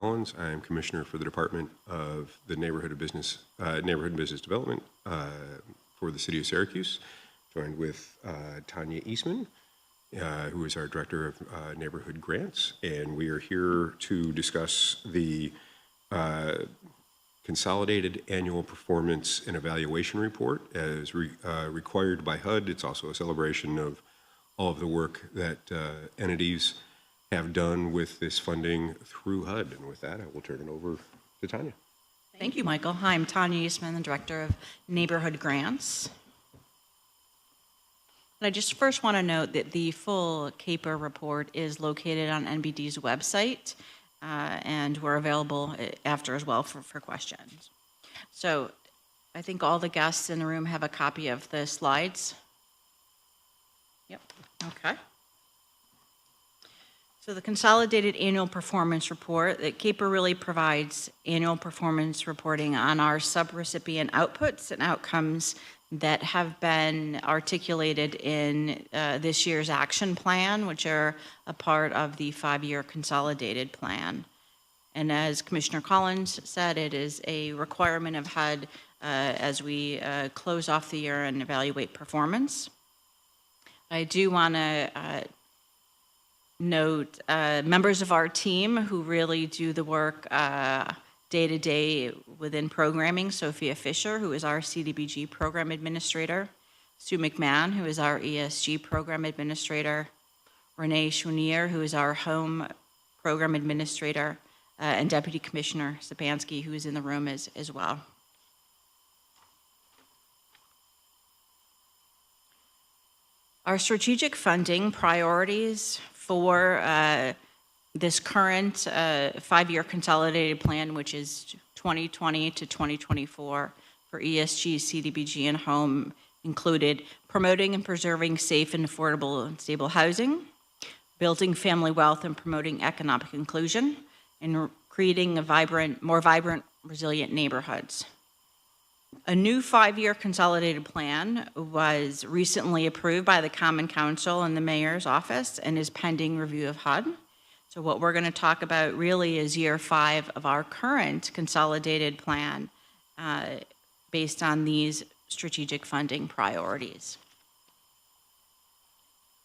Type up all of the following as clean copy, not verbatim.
Collins. I am Commissioner for the Department of the Neighborhood and Business Development for the City of Syracuse, joined with Tanya Eastman, who is our Director of Neighborhood Grants, and we are here to discuss the Consolidated Annual Performance and Evaluation Report as required by HUD. It's also a celebration of all of the work that entities have done with this funding through HUD. And with that, I will turn it over to Tanya. Thank you, Michael. Hi, I'm Tanya Eastman, the Director of Neighborhood Grants. And I just first want to note that the full CAPER report is located on NBD's website, and we're available after as well for questions. So I think all the guests in the room have a copy of the slides. Yep, okay. So the Consolidated Annual Performance Report, that CAPER really provides annual performance reporting on our subrecipient outputs and outcomes that have been articulated in this year's action plan, which are a part of the 5-year consolidated plan. And as Commissioner Collins said, it is a requirement of HUD as we close off the year and evaluate performance. I do want to note members of our team who really do the work day to day within programming. Sophia Fisher, who is our CDBG program administrator. Sue McMahon, who is our ESG program administrator. Renee Chenier, who is our home program administrator. And Deputy Commissioner Sapansky, who is in the room as well. Our strategic funding priorities for this current 5-year consolidated plan, which is 2020 to 2024 for ESG, CDBG, and home, included promoting and preserving safe and affordable and stable housing, building family wealth and promoting economic inclusion, and creating more vibrant, resilient neighborhoods. A new 5-year consolidated plan was recently approved by the Common Council and the Mayor's Office and is pending review of HUD. So what we're going to talk about really is year 5 of our current consolidated plan based on these strategic funding priorities.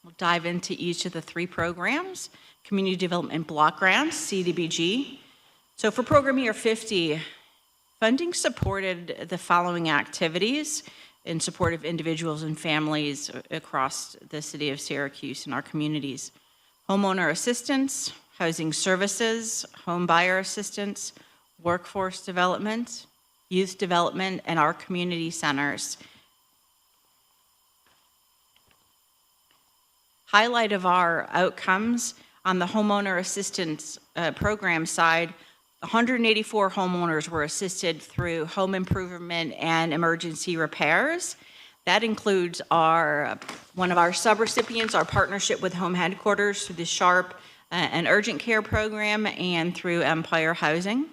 We'll dive into each of the 3 programs. Community Development Block Grants, CDBG. So for program year 50, funding supported the following activities in support of individuals and families across the city of Syracuse and our communities. Homeowner assistance, housing services, home buyer assistance, workforce development, youth development, and our community centers. Highlight of our outcomes on the homeowner assistance program side, 184 homeowners were assisted through home improvement and emergency repairs. That includes one of our subrecipients, our partnership with Home Headquarters through the SHARP and Urgent Care program and through Empire Housing.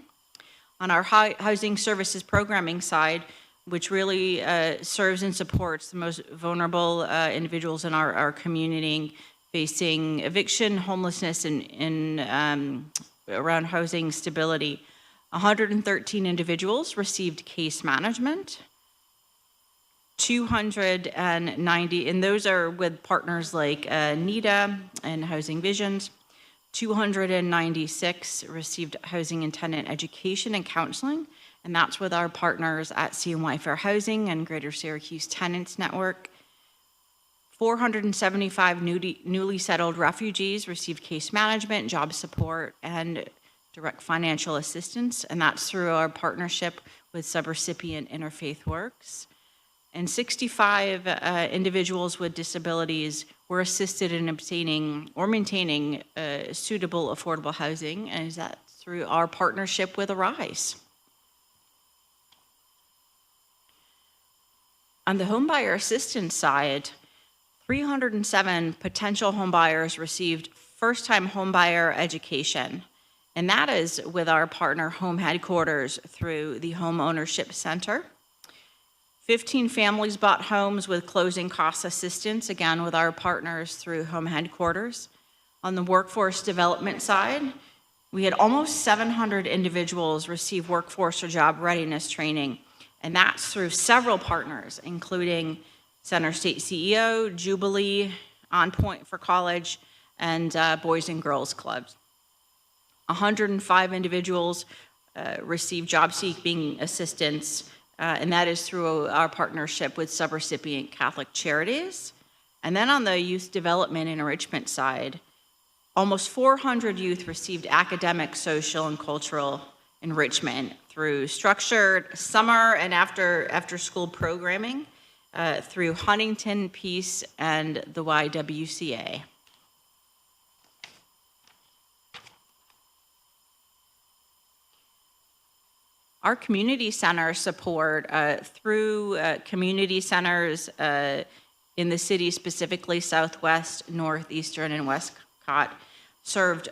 On our housing services programming side, which really serves and supports the most vulnerable individuals in our community facing eviction, homelessness, and around housing stability. 113 individuals received case management. 290, and those are with partners like NIDA and Housing Visions. 296 received housing and tenant education and counseling, and that's with our partners at CNY Fair Housing and Greater Syracuse Tenants Network. 475 newly settled refugees received case management, job support, and direct financial assistance, and that's through our partnership with subrecipient Interfaith Works. And 65 individuals with disabilities were assisted in obtaining or maintaining suitable affordable housing, and that's through our partnership with Arise. On the homebuyer assistance side, 307 potential homebuyers received first-time homebuyer education, and that is with our partner Home Headquarters through the Home Ownership Center. 15 families bought homes with closing cost assistance, again with our partners through Home Headquarters. On the workforce development side, We had almost 700 individuals receive workforce or job readiness training, and that's through several partners, including Center State CEO, Jubilee, On Point for College, and Boys and Girls Clubs. 105 individuals received job-seeking assistance, and that is through our partnership with subrecipient Catholic Charities. And then on the youth development and enrichment side, almost 400 youth received academic, social, and cultural enrichment through structured summer and after-school programming through Huntington, Peace, and the YWCA. Our community center support through community centers in the city, specifically Southwest, Northeastern, and Westcott, served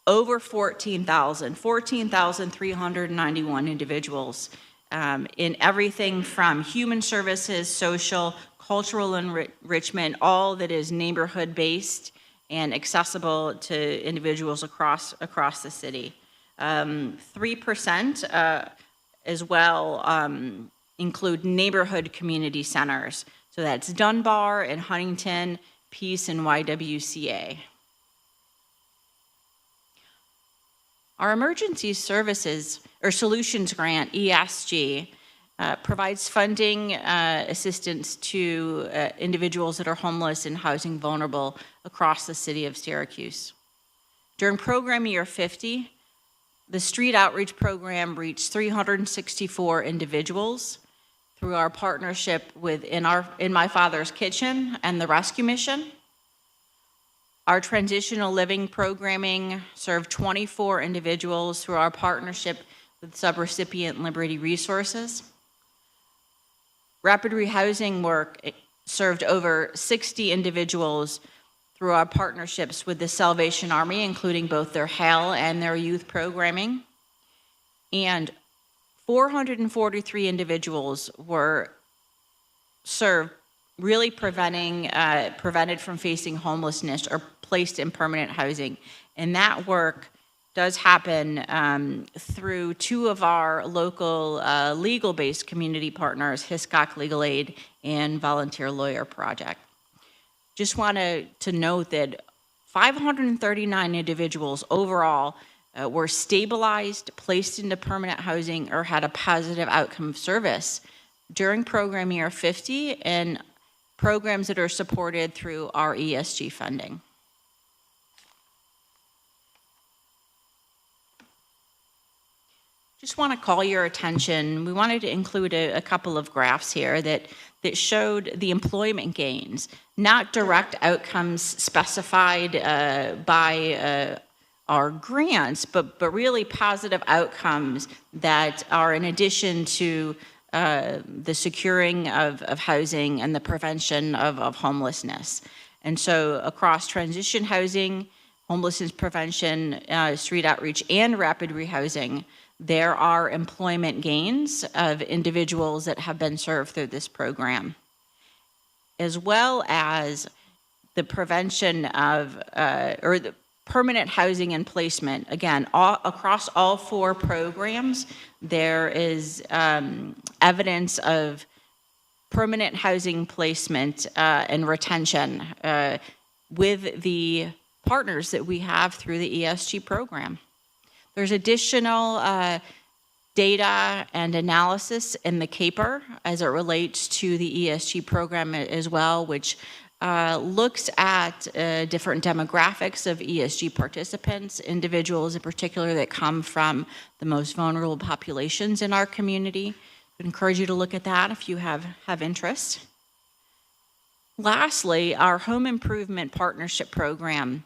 over 14,391 individuals in everything from human services, social, cultural enrichment, all that is neighborhood-based and accessible to individuals across the city. 3% as well include neighborhood community centers. So that's Dunbar and Huntington, Peace, and YWCA. Our Emergency Services or Solutions Grant, ESG, provides funding assistance to individuals that are homeless and housing vulnerable across the city of Syracuse. During program year 50, the street outreach program reached 364 individuals through our partnership with In My Father's Kitchen and the Rescue Mission. Our transitional living programming served 24 individuals through our partnership with subrecipient Liberty Resources. Rapid rehousing work served over 60 individuals through our partnerships with the Salvation Army, including both their HAL and their youth programming. And 443 individuals were served, really prevented from facing homelessness or placed in permanent housing. And that work does happen through two of our local legal-based community partners, Hiscox Legal Aid and Volunteer Lawyer Project. Just wanted to note that 539 individuals overall were stabilized, placed into permanent housing, or had a positive outcome of service during program year 50 and programs that are supported through our ESG funding. Just want to call your attention. We wanted to include a couple of graphs here that showed the employment gains, not direct outcomes specified by our grants, but really positive outcomes that are in addition to the securing of housing and the prevention of homelessness. And so across transition housing, homelessness prevention, street outreach, and rapid rehousing, there are employment gains of individuals that have been served through this program, as well as the prevention of, or the permanent housing and placement. Again, across all four programs, there is evidence of permanent housing placement and retention with the partners that we have through the ESG program. There's additional data and analysis in the CAPER as it relates to the ESG program as well, which looks at different demographics of ESG participants, individuals in particular that come from the most vulnerable populations in our community. I would encourage you to look at that if you have interest. Lastly, our Home Improvement Partnership Program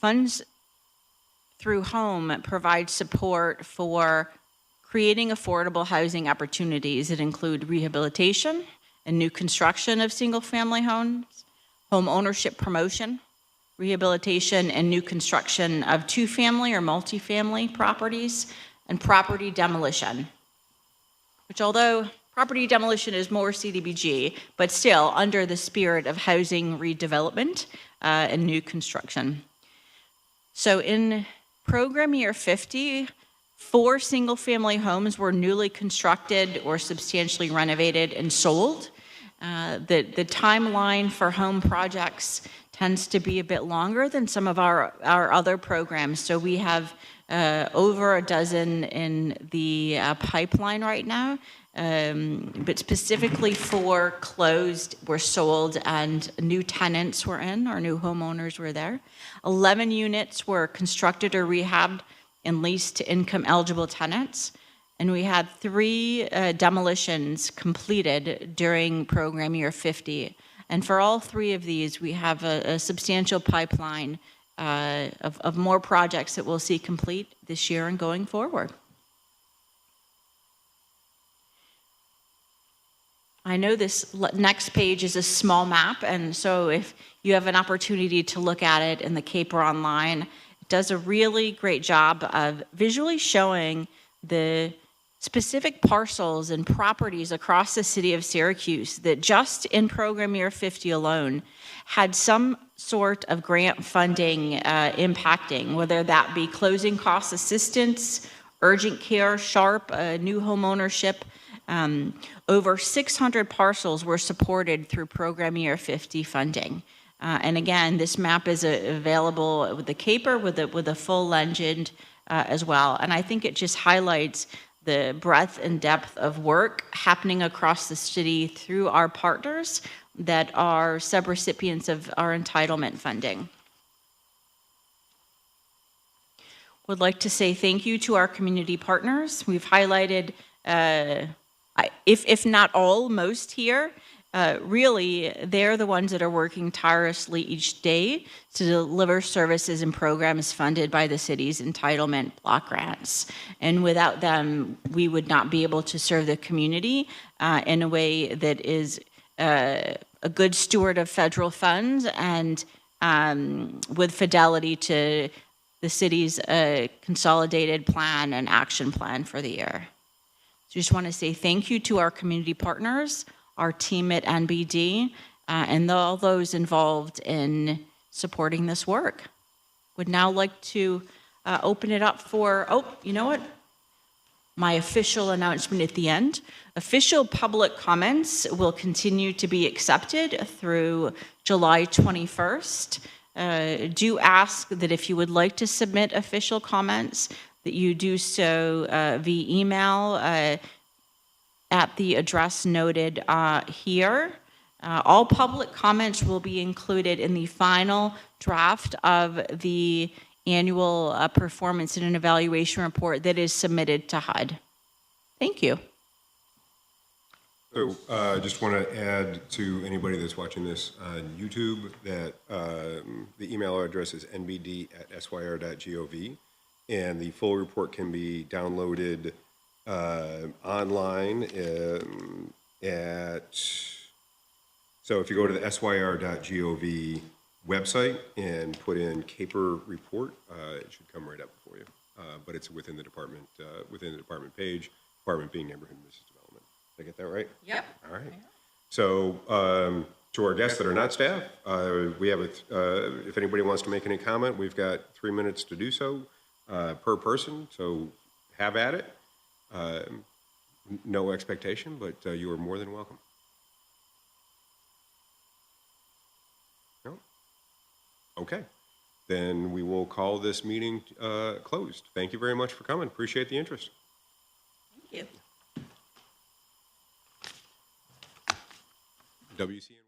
funds through Home provides support for creating affordable housing opportunities that include rehabilitation and new construction of single-family homes, home ownership promotion, rehabilitation and new construction of two-family or multifamily properties, and property demolition, which although property demolition is more CDBG, but still under the spirit of housing redevelopment and new construction. So in program year 50, 4 single-family homes were newly constructed or substantially renovated and sold. The timeline for home projects tends to be a bit longer than some of our other programs. So we have over a dozen in the pipeline right now, but specifically 4 closed were sold and new tenants were in, or new homeowners were there. 11 units were constructed or rehabbed and leased to income-eligible tenants. And we had 3 demolitions completed during program year 50. And for all 3 of these, we have a substantial pipeline of more projects that we'll see complete this year and going forward. I know this next page is a small map, and so if you have an opportunity to look at it in the CAPER online, it does a really great job of visually showing the specific parcels and properties across the city of Syracuse that just in program year 50 alone had some sort of grant funding impacting, whether that be closing cost assistance, urgent care, SHARP, new home ownership. Over 600 parcels were supported through program year 50 funding. And again, this map is available with the CAPER with a full legend as well. And I think it just highlights the breadth and depth of work happening across the city through our partners that are subrecipients of our entitlement funding. Would like to say thank you to our community partners. We've highlighted, if not all, most here. Really, they're the ones that are working tirelessly each day to deliver services and programs funded by the city's entitlement block grants. And without them, we would not be able to serve the community in a way that is a good steward of federal funds and with fidelity to the city's consolidated plan and action plan for the year. So just want to say thank you to our community partners, our team at NBD, and all those involved in supporting this work. Would now like to open it up for, oh, you know what? My official announcement at the end. Official public comments will continue to be accepted through July 21st. Do ask that if you would like to submit official comments, that you do so via email at the address noted here. All public comments will be included in the final draft of the annual performance and an evaluation report that is submitted to HUD. Thank you. So I just want to add to anybody that's watching this on YouTube that the email address is nbd@syr.gov, and the full report can be downloaded online so if you go to the syr.gov website and put in CAPER report, it should come right up for you. But it's within the department page, department being neighborhood and business development. Did I get that right? Yep. All right. So to our guests that are not staff, we have if anybody wants to make any comment, we've got 3 minutes to do so per person. So have at it. No expectation, but you are more than welcome. No? Okay. Then we will call this meeting closed. Thank you very much for coming. Appreciate the interest. Thank you. WCN.